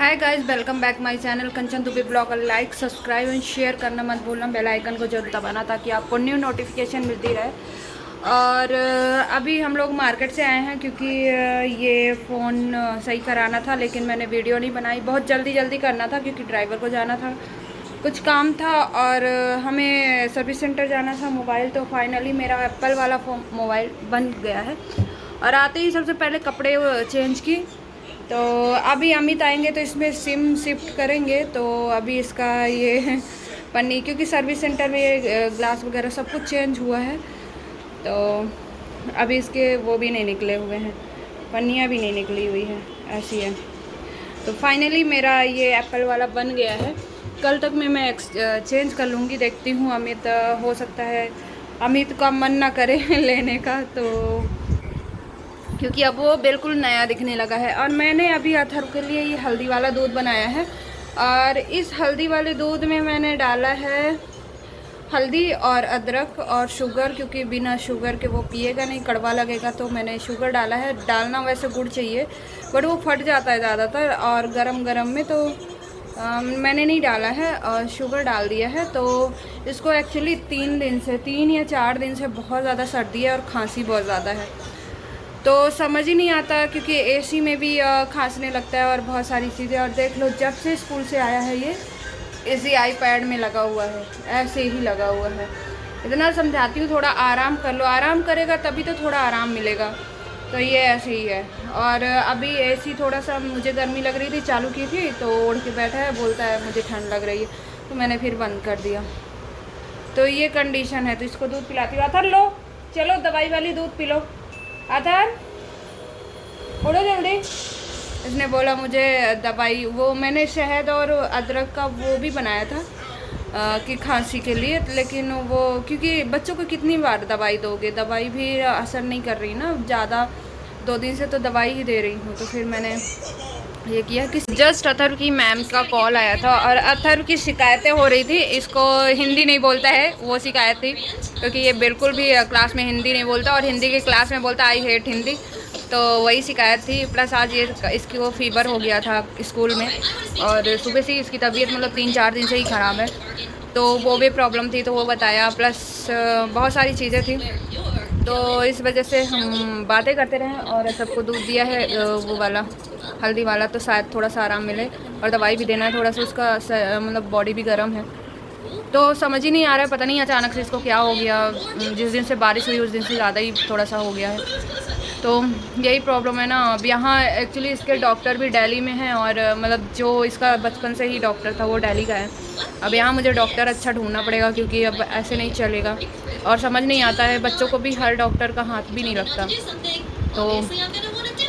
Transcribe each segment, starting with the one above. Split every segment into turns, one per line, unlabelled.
Hi guys, welcome back my channel Kanchan Dubey blog. Like subscribe and share करना मत भूलना, bell icon को जरूर दबाना ताकि आपको न्यू नोटिफिकेशन मिलती रहे। और अभी हम लोग मार्केट से आए हैं क्योंकि ये फ़ोन सही कराना था, लेकिन मैंने वीडियो नहीं बनाई। बहुत जल्दी करना था क्योंकि ड्राइवर को जाना था, कुछ काम था और हमें सर्विस सेंटर जाना था मोबाइल। तो फाइनली मेरा एप्पल वाला फ़ोन मोबाइल बन गया है और आते ही सबसे पहले कपड़े चेंज की। तो अभी अमित आएंगे तो इसमें सिम शिफ्ट करेंगे। तो अभी इसका ये पन्नी, क्योंकि सर्विस सेंटर में ये ग्लास वगैरह सब कुछ चेंज हुआ है, तो अभी इसके वो भी नहीं निकले हुए हैं, पन्नियाँ भी नहीं निकली हुई है, ऐसी है। तो फाइनली मेरा ये एप्पल वाला बन गया है। कल तक में मैं चेंज कर लूँगी, देखती हूँ। अमित हो सकता है अमित का मन ना करे लेने का, तो क्योंकि अब वो बिल्कुल नया दिखने लगा है। और मैंने अभी अथर्व के लिए ये हल्दी वाला दूध बनाया है, और इस हल्दी वाले दूध में मैंने डाला है हल्दी और अदरक और शुगर, क्योंकि बिना शुगर के वो पिएगा नहीं, कड़वा लगेगा। तो मैंने शुगर डाला है। डालना वैसे गुड़ चाहिए, बट वो फट जाता है ज़्यादातर और गरम में, तो मैंने नहीं डाला है और शुगर डाल दिया है। तो इसको एक्चुअली 3 या 4 दिन से बहुत ज़्यादा सर्दी है और खांसी बहुत ज़्यादा है, तो समझ ही नहीं आता, क्योंकि एसी में भी खांसने लगता है और बहुत सारी चीज़ें। और देख लो, जब से स्कूल से आया है ये इसी आईपैड में लगा हुआ है, ऐसे ही लगा हुआ है। इतना समझाती हूँ थोड़ा आराम कर लो, आराम करेगा तभी तो थोड़ा आराम मिलेगा। तो ये ऐसे ही है। और अभी एसी थोड़ा सा, मुझे गर्मी लग रही थी, चालू की थी तो ओढ़ के बैठा है, बोलता है मुझे ठंड लग रही है, तो मैंने फिर बंद कर दिया। तो ये कंडीशन है। तो इसको दूध पिलाती हूँ। अथर लो, चलो दवाई वाली दूध पी लो। अथर उड़ो जल्दी। इसने बोला मुझे दवाई, वो मैंने शहद और अदरक का वो भी बनाया था कि खांसी के लिए, लेकिन वो क्योंकि बच्चों को कितनी बार दवाई दोगे, दवाई भी असर नहीं कर रही ना ज़्यादा। 2 दिन से तो दवाई ही दे रही हूँ। तो फिर मैंने ये किया कि जस्ट अथर्व की मैम का कॉल आया था और अथर्व की शिकायतें हो रही थी। इसको हिंदी नहीं बोलता है, वो शिकायत थी, क्योंकि ये बिल्कुल भी क्लास में हिंदी नहीं बोलता और हिंदी की क्लास में बोलता आई हेट हिंदी। तो वही शिकायत थी। प्लस आज ये इसकी वो फीवर हो गया था स्कूल में, और सुबह से इसकी तबीयत मतलब 3-4 दिन से ही ख़राब है, तो वो भी प्रॉब्लम थी, तो वो बताया। प्लस बहुत सारी चीज़ें थी, तो इस वजह से हम बातें करते रहे और सबको दूध दिया है वो वाला हल्दी वाला, तो शायद थोड़ा सा आराम मिले। और दवाई भी देना है, थोड़ा सा उसका मतलब बॉडी भी गर्म है, तो समझ ही नहीं आ रहा है, पता नहीं अचानक से इसको क्या हो गया। जिस दिन से बारिश हुई उस दिन से ज़्यादा ही थोड़ा सा हो गया है, तो यही प्रॉब्लम है ना। अब यहाँ एक्चुअली इसके डॉक्टर भी दिल्ली में हैं, और मतलब जो इसका बचपन से ही डॉक्टर था वो दिल्ली का है। अब यहाँ मुझे डॉक्टर अच्छा ढूंढना पड़ेगा, क्योंकि अब ऐसे नहीं चलेगा। और समझ नहीं आता है, बच्चों को भी हर डॉक्टर का हाथ भी नहीं लगता। तो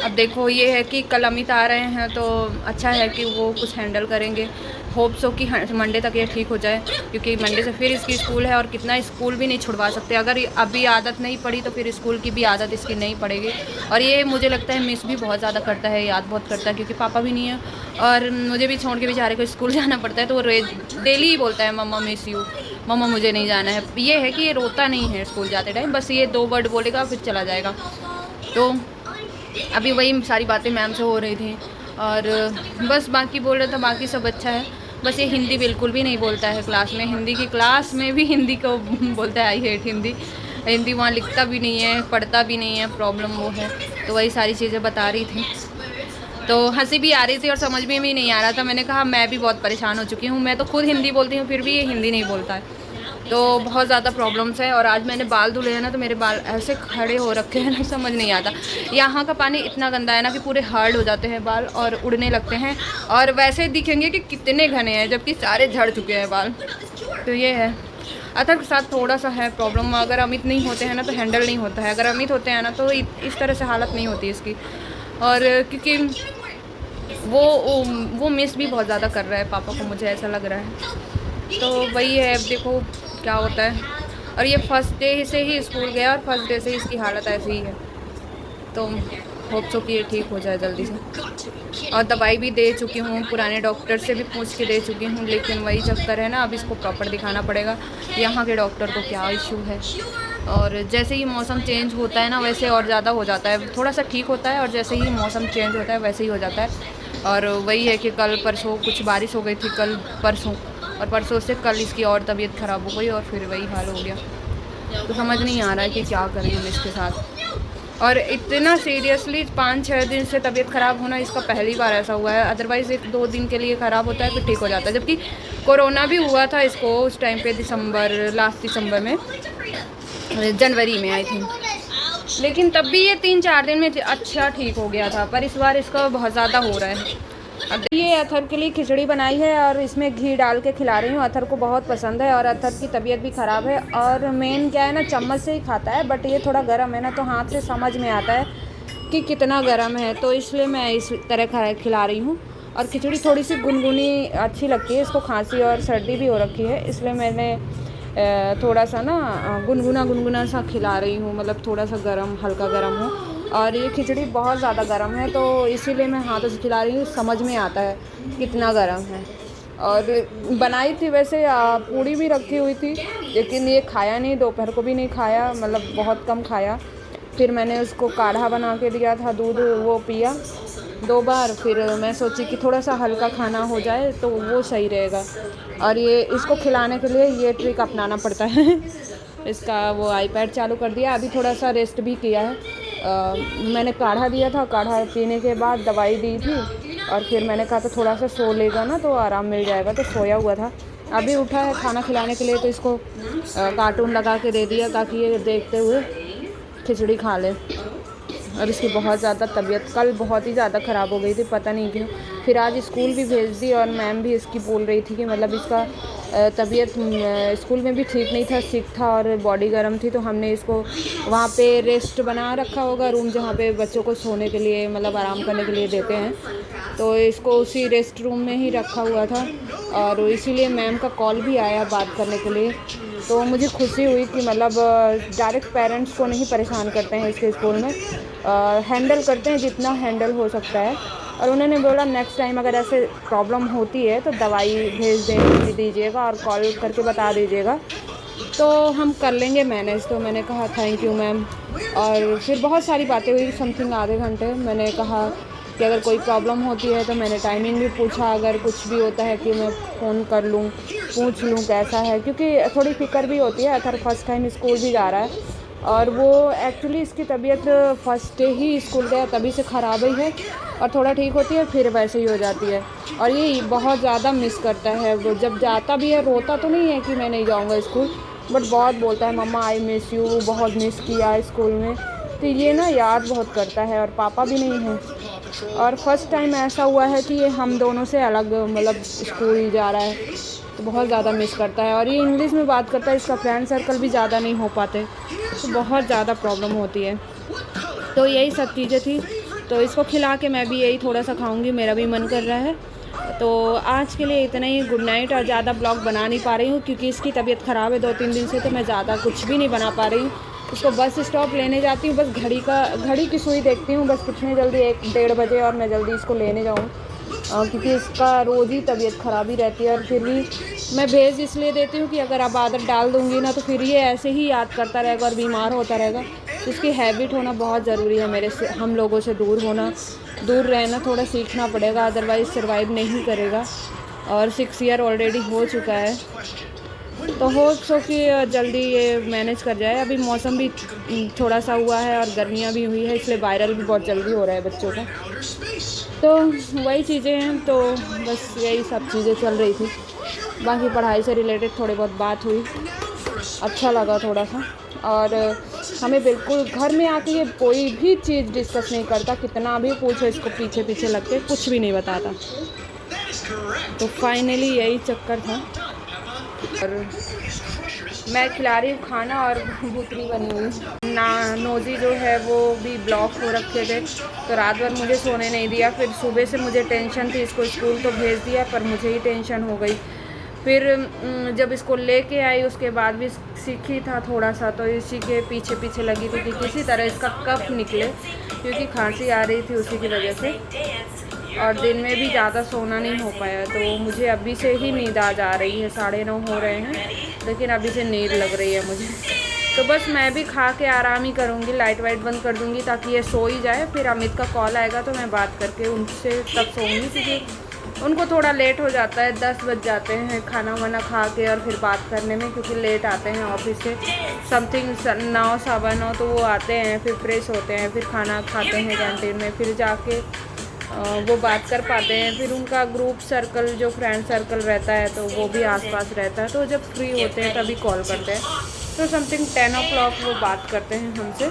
अब देखो, ये है कि कल अमित आ रहे हैं, तो अच्छा है कि वो कुछ हैंडल करेंगे। होप सो कि मंडे तक ये ठीक हो जाए, क्योंकि मंडे से फिर इसकी स्कूल है और कितना स्कूल भी नहीं छुड़वा सकते। अगर अभी आदत नहीं पड़ी तो फिर स्कूल की भी आदत इसकी नहीं पड़ेगी। और ये मुझे लगता है मिस भी बहुत ज़्यादा करता है, याद बहुत करता है, क्योंकि पापा भी नहीं है और मुझे भी छोड़ के बेचारे को स्कूल जाना पड़ता है। तो वो डेली ही बोलता है मम्मा मिस यू, मम्मा मुझे नहीं जाना है। ये है कि ये रोता नहीं है स्कूल जाते टाइम, बस ये 2 वर्ड बोलेगा फिर चला जाएगा। तो अभी वही सारी बातें मैम से हो रही थी, और बस बाकी बोल रहा था बाकी सब अच्छा है। बस ये हिंदी बिल्कुल भी नहीं बोलता है क्लास में, हिंदी की क्लास में भी हिंदी को बोलता है आई हेट हिंदी। हिंदी वहाँ लिखता भी नहीं है, पढ़ता भी नहीं है, प्रॉब्लम वो है। तो वही सारी चीज़ें बता रही थी, तो हंसी भी आ रही थी और समझ में भी नहीं आ रहा था। मैंने कहा मैं भी बहुत परेशान हो चुकी हूँ, मैं तो खुद हिंदी बोलती हूँ फिर भी ये हिंदी नहीं बोलता है, तो बहुत ज़्यादा प्रॉब्लम्स है। और आज मैंने बाल धुले हैं ना, तो मेरे बाल ऐसे खड़े हो रखे हैं ना, समझ नहीं आता। यहाँ का पानी इतना गंदा है ना कि पूरे हार्ड हो जाते हैं बाल और उड़ने लगते हैं, और वैसे दिखेंगे कि कितने घने हैं, जबकि सारे झड़ चुके हैं बाल। तो ये है। अथर्व के साथ थोड़ा सा है प्रॉब्लम, अगर अमित नहीं होते हैं ना तो हैंडल नहीं होता है, अगर अमित होते हैं ना तो इस तरह से हालत नहीं होती इसकी। और क्योंकि वो मिस भी बहुत ज़्यादा कर रहा है पापा को, मुझे ऐसा लग रहा है। तो वही है, अब देखो क्या होता है। और ये फर्स्ट डे से ही स्कूल गया और फर्स्ट डे से ही इसकी हालत ऐसी ही है, तो होप सो कि ये ठीक हो जाए जल्दी से। और दवाई भी दे चुकी हूँ, पुराने डॉक्टर से भी पूछ के दे चुकी हूँ, लेकिन वही चक्कर है ना, अब इसको प्रॉपर दिखाना पड़ेगा यहाँ के डॉक्टर को क्या इशू है। और जैसे ही मौसम चेंज होता है ना, वैसे और ज़्यादा हो जाता है, थोड़ा सा ठीक होता है और जैसे ही मौसम चेंज होता है वैसे ही हो जाता है। और वही है कि कल परसों कुछ बारिश हो गई थी, कल परसों, और परसों से कल इसकी और तबीयत ख़राब हो गई और फिर वही हाल हो गया। तो समझ नहीं आ रहा है कि क्या करें हम इसके साथ। और इतना सीरियसली 5-6 दिन से तबीयत ख़राब होना इसका पहली बार ऐसा हुआ है। अदरवाइज़ 1-2 दिन के लिए ख़राब होता है फिर ठीक हो जाता है। जबकि कोरोना भी हुआ था इसको उस टाइम पे लास्ट दिसंबर में, जनवरी में आई थिंक, लेकिन तब भी ये 3-4 दिन में अच्छा ठीक हो गया था। पर इस बार इसका बहुत ज़्यादा हो रहा है। अब ये अथर के लिए खिचड़ी बनाई है और इसमें घी डाल के खिला रही हूँ। अथर को बहुत पसंद है और अथर की तबीयत भी ख़राब है। और मेन क्या है ना, चम्मच से ही खाता है, बट ये थोड़ा गर्म है ना, तो हाथ से समझ में आता है कि कितना गर्म है, तो इसलिए मैं इस तरह खिला रही हूँ। और खिचड़ी थोड़ी सी गुनगुनी अच्छी लगती है, इसको खांसी और सर्दी भी हो रखी है, इसलिए मैंने थोड़ा सा ना गुनगुना सा खिला रही हूँ, मतलब थोड़ा सा गरम, हल्का गरम हो। और ये खिचड़ी बहुत ज़्यादा गरम है, तो इसीलिए मैं हाथों से खिला रही हूँ, समझ में आता है कितना गरम है। और बनाई थी वैसे, पूड़ी भी रखी हुई थी, लेकिन ये खाया नहीं, दोपहर को भी नहीं खाया, मतलब बहुत कम खाया। फिर मैंने उसको काढ़ा बना के दिया था, दूध वो पिया 2 बार। फिर मैं सोची कि थोड़ा सा हल्का खाना हो जाए तो वो सही रहेगा। और ये इसको खिलाने के लिए ये ट्रिक अपनाना पड़ता है। इसका वो आईपैड चालू कर दिया, अभी थोड़ा सा रेस्ट भी किया है। मैंने काढ़ा दिया था, काढ़ा पीने के बाद दवाई दी थी, और फिर मैंने कहा तो थोड़ा सा सो लेगा ना तो आराम मिल जाएगा, तो सोया हुआ था। अभी उठा है खाना खिलाने के लिए, तो इसको कार्टून लगा के दे दिया ताकि ये देखते हुए खिचड़ी खा ले। और इसकी बहुत ज़्यादा तबीयत कल बहुत ही ज़्यादा ख़राब हो गई थी, पता नहीं क्यों। फिर आज स्कूल भी भेज दी और मैम भी इसकी बोल रही थी कि मतलब इसका तबीयत स्कूल में भी ठीक नहीं था, सिक था और बॉडी गर्म थी, तो हमने इसको वहाँ पे रेस्ट बना रखा होगा, रूम जहाँ पे बच्चों को सोने के लिए, मतलब आराम करने के लिए देते हैं, तो इसको उसी रेस्ट रूम में ही रखा हुआ था। और इसीलिए मैम का कॉल भी आया बात करने के लिए, तो मुझे खुशी हुई कि मतलब डायरेक्ट पेरेंट्स को नहीं परेशान करते हैं इसके स्कूल में, हैंडल करते हैं जितना हैंडल हो सकता है। और उन्होंने बोला नेक्स्ट टाइम अगर ऐसे प्रॉब्लम होती है तो दवाई भेज दीजिएगा और कॉल करके बता दीजिएगा, तो हम कर लेंगे मैनेज। तो मैंने कहा थैंक यू मैम। और फिर बहुत सारी बातें हुई, समथिंग आधे घंटे। मैंने कहा कि अगर कोई प्रॉब्लम होती है तो मैंने टाइमिंग भी पूछा, अगर कुछ भी होता है कि मैं फ़ोन कर लूँ, पूछ लूँ कैसा है, क्योंकि थोड़ी फ़िक्र भी होती है। अथर फर्स्ट टाइम स्कूल भी जा रहा है और वो एक्चुअली इसकी तबीयत फर्स्ट डे ही स्कूल गया तभी से ख़राब ही है, और थोड़ा ठीक होती है फिर वैसे ही हो जाती है। और ये बहुत ज़्यादा मिस करता है, वो जब जाता भी है रोता तो नहीं है कि मैं नहीं जाऊँगा स्कूल, बट बहुत बोलता है मम्मा आई मिस यू, बहुत मिस किया स्कूल में। तो ये ना याद बहुत करता है, और पापा भी नहीं हैं। और फर्स्ट टाइम ऐसा हुआ है कि ये हम दोनों से अलग मतलब स्कूल जा रहा है, तो बहुत ज़्यादा मिस करता है। और ये इंग्लिश में बात करता है, इसका फ्रेंड सर्कल भी ज़्यादा नहीं हो पाते, तो बहुत ज़्यादा प्रॉब्लम होती है। तो यही सब चीज़ें थी, तो इसको खिला के मैं भी यही थोड़ा सा खाऊंगी, मेरा भी मन कर रहा है। तो आज के लिए इतना ही, गुड नाइट। और ज़्यादा ब्लॉग बना नहीं पा रही हूँ क्योंकि इसकी तबीयत ख़राब है 2-3 दिन से, तो मैं ज़्यादा कुछ भी नहीं बना पा रही हूँ। उसको बस स्टॉप लेने जाती हूँ, बस घड़ी की सुई देखती हूँ बस कितने जल्दी 1-1:30 बजे, और मैं जल्दी इसको लेने जाऊँ, क्योंकि इसका रोज़ ही तबीयत ख़राब ही रहती है। और फिर भी मैं भेज इसलिए देती हूँ कि अगर अब आदत डाल दूँगी ना तो फिर ये ऐसे ही याद करता रहेगा और बीमार होता रहेगा। इसकी हैबिट होना बहुत ज़रूरी है, मेरे से, हम लोगों से दूर रहना थोड़ा सीखना पड़ेगा, अदरवाइज़ सर्वाइव नहीं करेगा। और 6 ईयर ऑलरेडी हो चुका है, तो हो सो कि जल्दी ये मैनेज कर जाए। अभी मौसम भी थोड़ा सा हुआ है और गर्मियाँ भी हुई है, इसलिए वायरल भी बहुत जल्दी हो रहा है बच्चों का। तो वही चीज़ें हैं, तो बस यही सब चीज़ें चल रही थी। बाकी पढ़ाई से रिलेटेड थोड़ी बहुत बात हुई, अच्छा लगा थोड़ा सा। और हमें बिल्कुल घर में आके ये कोई भी चीज़ डिस्कस नहीं करता, कितना भी पूछो इसको पीछे लग के कुछ भी नहीं बताता। तो फाइनली यही चक्कर था। और मैं खिला रही हूँ खाना और भूतनी बनी हुई नोजी जो है वो भी ब्लॉक हो रखे थे, तो रात भर मुझे सोने नहीं दिया। फिर सुबह से मुझे टेंशन थी, इसको स्कूल तो भेज दिया पर मुझे ही टेंशन हो गई। फिर जब इसको लेके आई उसके बाद भी सीखी था थोड़ा सा, तो इसी के पीछे लगी थी कि किसी तरह इसका कफ निकले, क्योंकि खांसी आ रही थी उसी की वजह से। और दिन में भी ज़्यादा सोना नहीं हो पाया, तो मुझे अभी से ही नींद आ जा रही है। 9:30 हो रहे हैं लेकिन अभी से नींद लग रही है मुझे। तो बस मैं भी खा के आराम ही करूँगी, लाइट वाइट बंद कर दूँगी ताकि ये सो ही जाए। फिर अमित का कॉल आएगा तो मैं बात करके उनसे तब सोऊंगी, क्योंकि उनको थोड़ा लेट हो जाता है, 10 बज जाते हैं खाना वाना खा के और फिर बात करने में, क्योंकि लेट आते हैं ऑफिस से समथिंग 9 सवा 9, तो वो आते हैं फिर फ्रेश होते हैं, फिर खाना खाते हैं कैंटीन में, फिर जाके वो बात कर पाते हैं। फिर उनका ग्रुप सर्कल जो फ्रेंड सर्कल रहता है तो वो भी आसपास रहता है, तो जब फ्री होते हैं तभी कॉल करते हैं। तो समथिंग 10 o'clock वो बात करते हैं हमसे।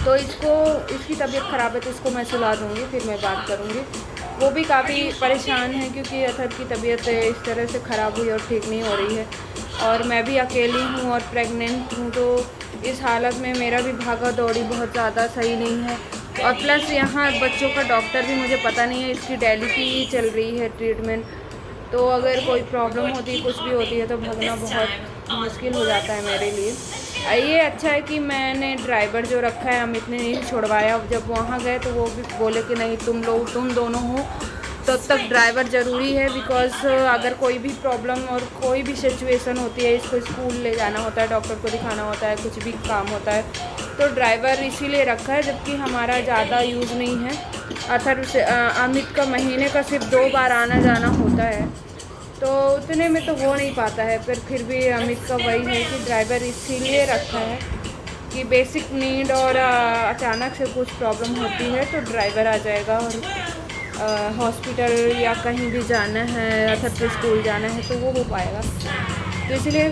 तो इसकी तबीयत ख़राब है तो इसको मैं सुला दूँगी, फिर मैं बात करूँगी। वो भी काफ़ी परेशान है क्योंकि अथर की तबीयत इस तरह से ख़राब हुई और ठीक नहीं हो रही है, और मैं भी अकेली हूँ और प्रेग्नेंट हूँ, तो इस हालत में मेरा भी भागा दौड़ी बहुत ज़्यादा सही नहीं है। और प्लस यहाँ बच्चों का डॉक्टर भी मुझे पता नहीं है, इसकी डेली की चल रही है ट्रीटमेंट, तो अगर कोई प्रॉब्लम होती कुछ भी होती है तो भागना बहुत मुश्किल हो जाता है मेरे लिए। ये अच्छा है कि मैंने ड्राइवर जो रखा है अमित ने नहीं छोड़वाया। जब वहाँ गए तो वो भी बोले कि नहीं तुम दोनों हो तब तक ड्राइवर ज़रूरी है, बिकॉज़ अगर कोई भी प्रॉब्लम और कोई भी सिचुएशन होती है, इसको स्कूल ले जाना होता है, डॉक्टर को दिखाना होता है, कुछ भी काम होता है, तो ड्राइवर इसीलिए रखा है। जबकि हमारा ज़्यादा यूज़ नहीं है, अथर से अमित का महीने का सिर्फ 2 बार आना जाना होता है, तो उतने में तो हो नहीं पाता है। पर फिर भी अमित का वही है कि ड्राइवर इसीलिए रखा है कि बेसिक नीड और अचानक से कुछ प्रॉब्लम होती है तो ड्राइवर आ जाएगा, और हॉस्पिटल या कहीं भी जाना है अथर से स्कूल जाना है तो वो हो पाएगा। तो इसलिए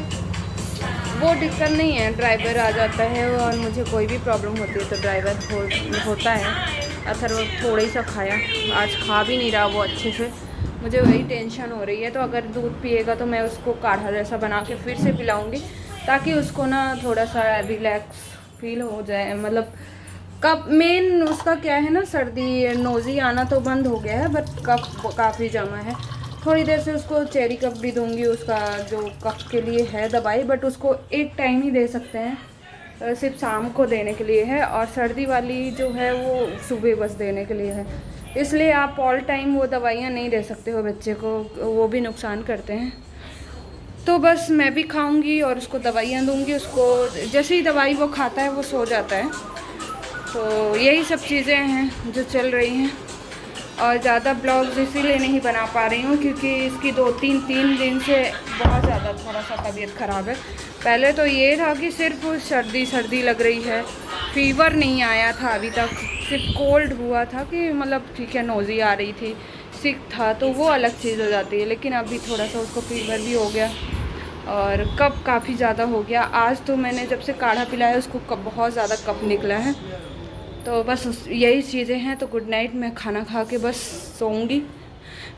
वो दिक्कत नहीं है, ड्राइवर आ जाता है। और मुझे कोई भी प्रॉब्लम होती है तो ड्राइवर होता है। अथर वो थोड़ा ही सा खाया, आज खा भी नहीं रहा वो अच्छे से, मुझे वही टेंशन हो रही है। तो अगर दूध पिएगा तो मैं उसको काढ़ा जैसा बना के फिर से पिलाऊंगी, ताकि उसको ना थोड़ा सा रिलैक्स फील हो जाए। मतलब कफ मेन उसका क्या है ना, सर्दी नोज़ी आना तो बंद हो गया है, बट कफ काफ़ी जमा है। थोड़ी देर से उसको चेरी कफ भी दूंगी, उसका जो कफ के लिए है दवाई, बट उसको एक टाइम ही दे सकते हैं, सिर्फ शाम को देने के लिए है। और सर्दी वाली जो है वो सुबह बस देने के लिए है, इसलिए आप ऑल टाइम वो दवाइयाँ नहीं दे सकते हो बच्चे को, वो भी नुकसान करते हैं। तो बस मैं भी खाऊंगी और उसको दवाइयाँ दूंगी। उसको जैसे ही दवाई वो खाता है वो सो जाता है। तो यही सब चीज़ें हैं जो चल रही हैं, और ज़्यादा ब्लॉग्स इसीलिए नहीं बना पा रही हूँ क्योंकि इसकी 2-3 दिन से बहुत ज़्यादा थोड़ा सा तबीयत ख़राब है। पहले तो ये था कि सिर्फ सर्दी लग रही है, फीवर नहीं आया था अभी तक, सिर्फ कोल्ड हुआ था कि मतलब ठीक है नोज़ी आ रही थी, सिक था, तो वो अलग चीज़ हो जाती है। लेकिन अभी थोड़ा सा उसको फीवर भी हो गया और कफ काफ़ी ज़्यादा हो गया। आज तो मैंने जब से काढ़ा पिलाया उसको कफ बहुत ज़्यादा कफ निकला है। तो बस यही चीज़ें हैं। तो गुड नाइट, मैं खाना खा के बस सोऊंगी।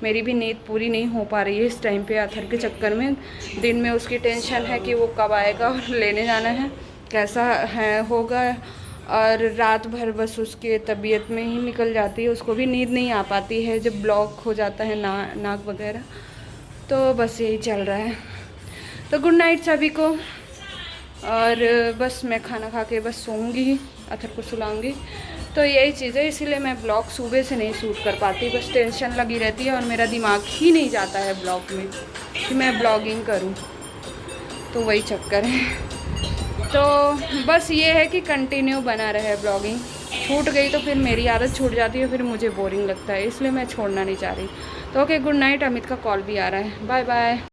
मेरी भी नींद पूरी नहीं हो पा रही है इस टाइम पे अथर के चक्कर में। दिन में उसकी टेंशन है कि वो कब आएगा और लेने जाना है, कैसा है होगा, और रात भर बस उसके तबीयत में ही निकल जाती है, उसको भी नींद नहीं आ पाती है जब ब्लॉक हो जाता है नाक वगैरह। तो बस यही चल रहा है। तो गुड नाइट सभी को, और बस मैं खाना खा के बस सोऊंगी, अथर को सुलाऊंगी। तो यही चीज़ है, इसीलिए मैं ब्लॉग सुबह से नहीं शूट कर पाती, बस टेंशन लगी रहती है और मेरा दिमाग ही नहीं जाता है ब्लॉग में कि मैं ब्लॉगिंग करूं, तो वही चक्कर है। तो बस ये है कि कंटिन्यू बना रहे ब्लॉगिंग। छूट गई तो फिर मेरी आदत छूट जाती है, फिर मुझे बोरिंग लगता है, इसलिए मैं छोड़ना नहीं चाह रही। तो ओके, गुड नाइट। अमित का कॉल भी आ रहा है, बाय बाय।